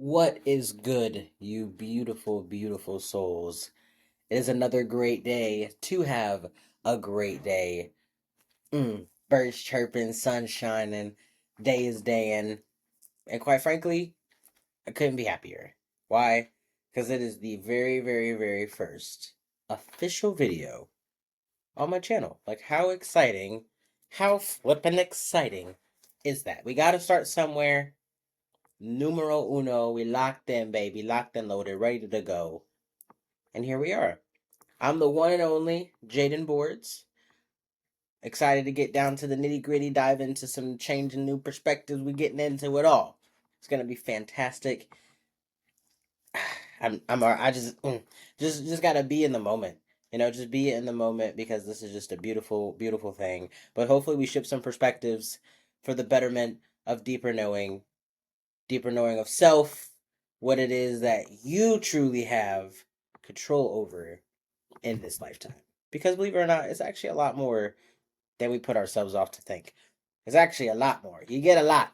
What is good, you beautiful, beautiful souls? It is another great day to have a great day. Birds chirping, sun shining, day is daying, and quite frankly, I couldn't be happier. Why? Because it is the very, very, very first official video on my channel. Like, how exciting, how flippin' exciting is that? We gotta start somewhere. Numero uno, we locked in, baby, locked and loaded, ready to go. And here we are. I'm the one and only Jaden Boards. Excited to get down to the nitty gritty, dive into some changing new perspectives. We're getting into it all. It's gonna be fantastic. I just gotta be in the moment. Just be in the moment because this is just a beautiful, beautiful thing. But hopefully, we shift some perspectives for the betterment of deeper knowing of self, what it is that you truly have control over in this lifetime. Because believe it or not, it's actually a lot more than we put ourselves off to think. It's actually a lot more. You get a lot.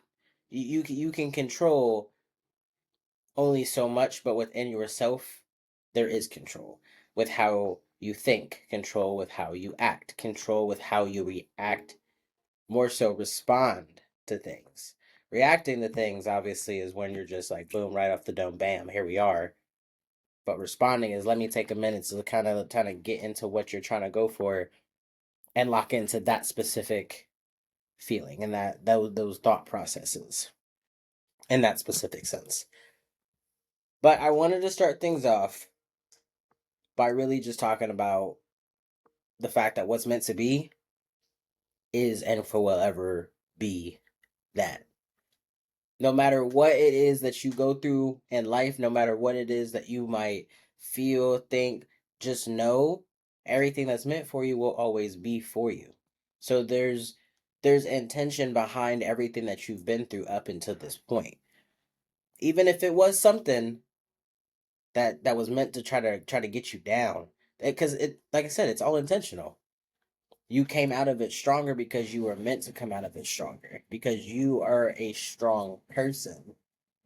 You can control only so much, but within yourself, there is control with how you think, control with how you act, control with how you react, more so respond to things. Reacting to things, obviously, is when you're just like, boom, right off the dome, bam, here we are. But responding is let me take a minute to kind of get into what you're trying to go for and lock into that specific feeling and those thought processes in that specific sense. But I wanted to start things off by really just talking about the fact that what's meant to be is and for will ever be that. No matter what it is that you go through in life, no matter what it is that you might feel, think, just know everything that's meant for you will always be for you. So there's intention behind everything that you've been through up until this point. Even if it was something that was meant to try to get you down, because it like I said, it's all intentional. You came out of it stronger because you were meant to come out of it stronger because you are a strong person.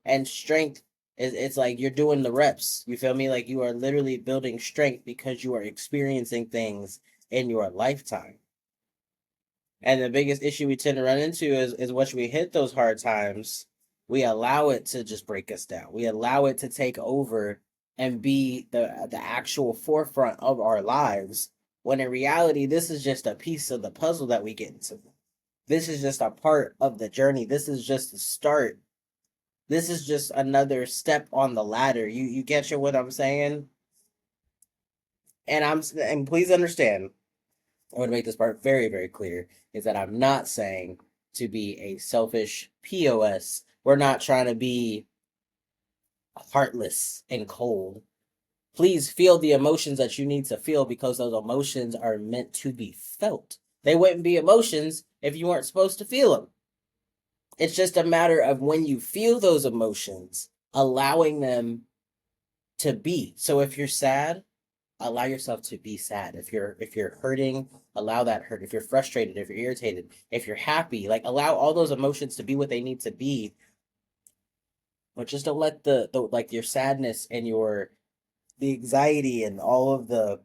And strength is it's like you're doing the reps. You feel me? Like you are literally building strength because you are experiencing things in your lifetime. And the biggest issue we tend to run into is once we hit those hard times, we allow it to just break us down. We allow it to take over and be the actual forefront of our lives. When in reality, this is just a piece of the puzzle that we get into. This is just a part of the journey. This is just the start. This is just another step on the ladder. You get what I'm saying? And please understand, I want to make this part very, very clear, is that I'm not saying to be a selfish POS. We're not trying to be heartless and cold. Please feel the emotions that you need to feel because those emotions are meant to be felt. They wouldn't be emotions if you weren't supposed to feel them. It's just a matter of when you feel those emotions, allowing them to be. So if you're sad, allow yourself to be sad. If you're hurting, allow that hurt. If you're frustrated, if you're irritated, if you're happy, like allow all those emotions to be what they need to be. But just don't let the like your sadness and your the anxiety and all of the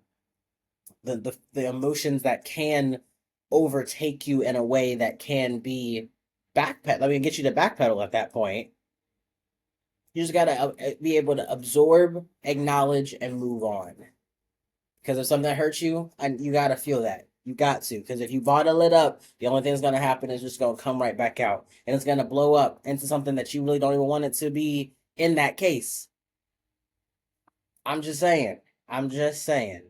emotions that can overtake you in a way that can be backpedal. I mean, get you to backpedal at that point. You just gotta be able to absorb, acknowledge, and move on. Because if something hurts you, and you gotta feel that. You got to. Because if you bottle it up, the only thing that's gonna happen is just gonna come right back out. And it's gonna blow up into something that you really don't even want it to be in that case. I'm just saying. I'm just saying.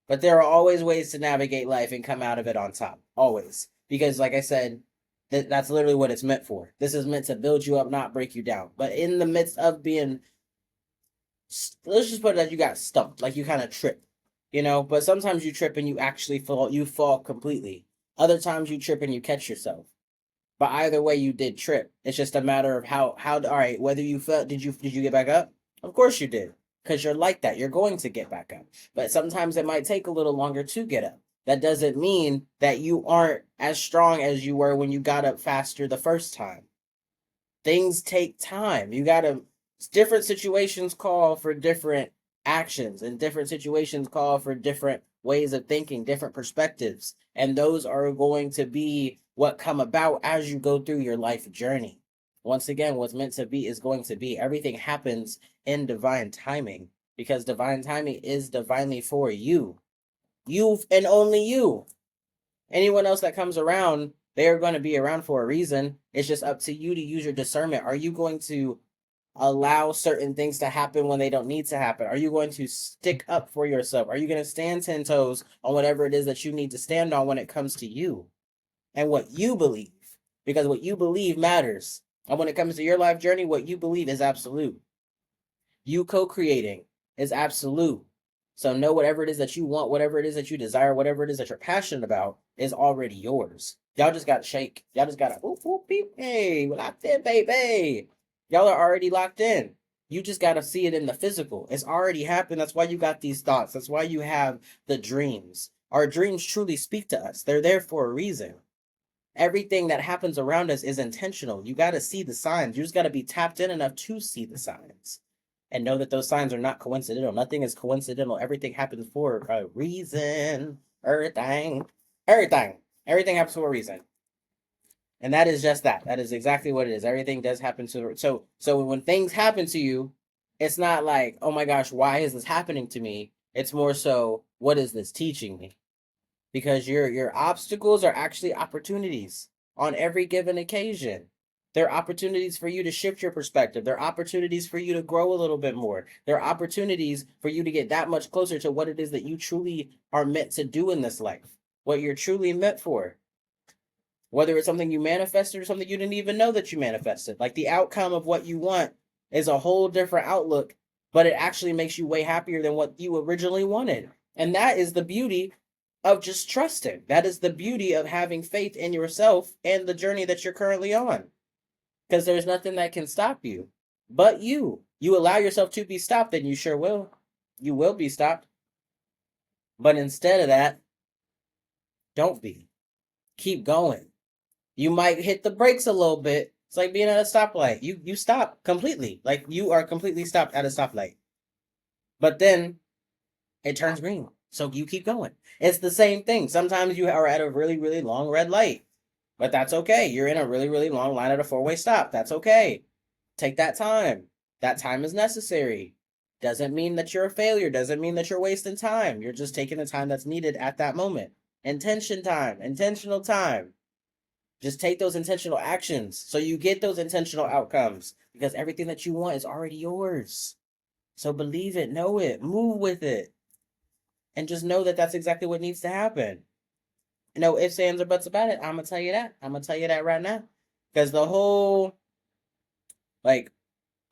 But there are always ways to navigate life and come out of it on top. Always. Because like I said, that's literally what it's meant for. This is meant to build you up, not break you down. But in the midst of being, let's just put it that you got stumped, like you kind of tripped. But sometimes you trip and you actually fall completely. Other times you trip and you catch yourself. But either way, you did trip. It's just a matter of how. All right, whether you felt, did you get back up? Of course you did, because you're like that. You're going to get back up. But sometimes it might take a little longer to get up. That doesn't mean that you aren't as strong as you were when you got up faster the first time. Things take time. You gotta Different situations call for different actions, and different situations call for different ways of thinking, different perspectives. And those are going to be what come about as you go through your life journey. Once again, what's meant to be is going to be. Everything happens in divine timing because divine timing is divinely for you. You and only you. Anyone else that comes around, they are going to be around for a reason. It's just up to you to use your discernment. Are you going to allow certain things to happen when they don't need to happen? Are you going to stick up for yourself? Are you going to stand 10 toes on whatever it is that you need to stand on when it comes to you and what you believe? Because what you believe matters. And when it comes to your life journey, what you believe is absolute. You co-creating is absolute. So know whatever it is that you want, whatever it is that you desire, whatever it is that you're passionate about is already yours. Y'all just got to shake. Y'all just got to, whoop, whoop, beep. Hey, locked in, baby. Y'all are already locked in. You just got to see it in the physical. It's already happened. That's why you got these thoughts. That's why you have the dreams. Our dreams truly speak to us. They're there for a reason. Everything that happens around us is intentional. You got to see the signs. You just got to be tapped in enough to see the signs and know that those signs are not coincidental. Nothing is coincidental. Everything happens for a reason. Everything happens for a reason. And that is just that. That is exactly what it is. Everything does happen to. So when things happen to you, it's not like, oh my gosh, why is this happening to me? It's more so, what is this teaching me? Because your obstacles are actually opportunities on every given occasion. They're opportunities for you to shift your perspective. They're opportunities for you to grow a little bit more. They're opportunities for you to get that much closer to what it is that you truly are meant to do in this life, what you're truly meant for. Whether it's something you manifested or something you didn't even know that you manifested. Like the outcome of what you want is a whole different outlook, but it actually makes you way happier than what you originally wanted. And that is the beauty of just trusting. That is the beauty of having faith in yourself and the journey that you're currently on. Because there's nothing that can stop you but you. You allow yourself to be stopped, then you sure will. You will be stopped. But instead of that, don't be. Keep going. You might hit the brakes a little bit. It's like being at a stoplight. You stop completely. Like you are completely stopped at a stoplight. But then it turns green. So you keep going. It's the same thing. Sometimes you are at a really, really long red light. But that's okay. You're in a really, really long line at a four-way stop. That's okay. Take that time. That time is necessary. Doesn't mean that you're a failure. Doesn't mean that you're wasting time. You're just taking the time that's needed at that moment. Intentional time. Just take those intentional actions so you get those intentional outcomes because everything that you want is already yours. So believe it, know it, move with it, and just know that that's exactly what needs to happen. No ifs, ands, or buts about it. I'm gonna tell you that. I'm gonna tell you that right now, because the whole like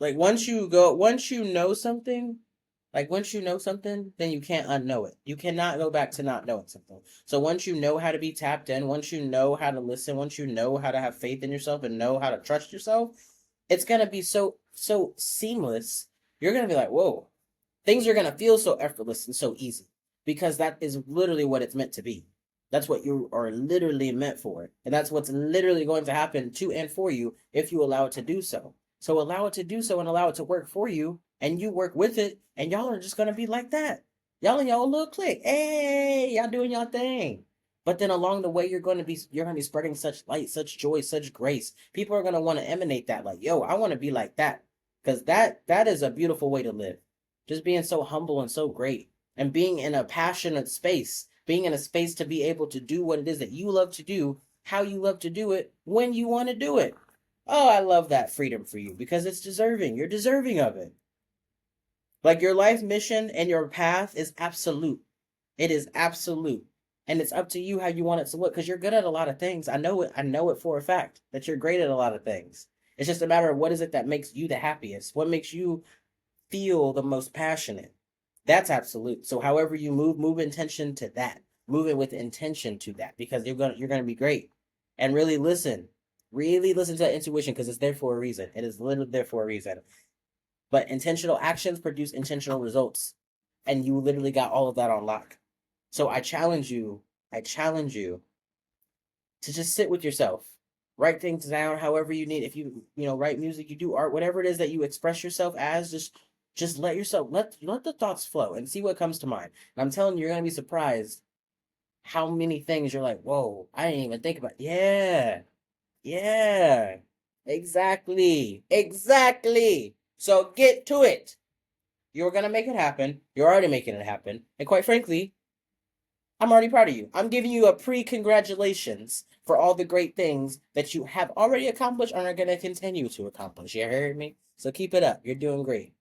once you know something, then you can't unknow it. You cannot go back to not knowing something. So once you know how to be tapped in, once you know how to listen, once you know how to have faith in yourself and know how to trust yourself, it's gonna be so seamless. You're gonna be like, whoa, things are gonna feel so effortless and so easy because that is literally what it's meant to be. That's what you are literally meant for. And that's what's literally going to happen to and for you if you allow it to do so. So allow it to do so and allow it to work for you and you work with it and y'all are just going to be like that. Y'all in y'all little clique. Hey, y'all doing y'all thing. But then along the way, you're going to be spreading such light, such joy, such grace. People are going to want to emanate that. Like, yo, I want to be like that. Because that is a beautiful way to live. Just being so humble and so great and being in a passionate space, being in a space to be able to do what it is that you love to do, how you love to do it, when you want to do it. Oh, I love that freedom for you because it's deserving. You're deserving of it. Like your life mission and your path is absolute. It is absolute. And it's up to you how you want it to look because you're good at a lot of things. I know it. I know it for a fact that you're great at a lot of things. It's just a matter of what is it that makes you the happiest? What makes you feel the most passionate? That's absolute. So however you move intention to that. Move it with intention to that because you're gonna be great. And really listen. Really listen to that intuition because it's there for a reason. It is literally there for a reason. But intentional actions produce intentional results. And you literally got all of that on lock. So I challenge you to just sit with yourself write things down however you need. If you know, write music, you do art, whatever it is that you express yourself as, just let yourself let the thoughts flow and see what comes to mind. And I'm telling you, you're gonna be surprised how many things you're like, whoa, I didn't even think about. Yeah, yeah, exactly. So get to it. You're gonna make it happen. You're already making it happen. And quite frankly, I'm already proud of you. I'm giving you a pre-congratulations for all the great things that you have already accomplished and are gonna continue to accomplish. You heard me? So keep it up. You're doing great.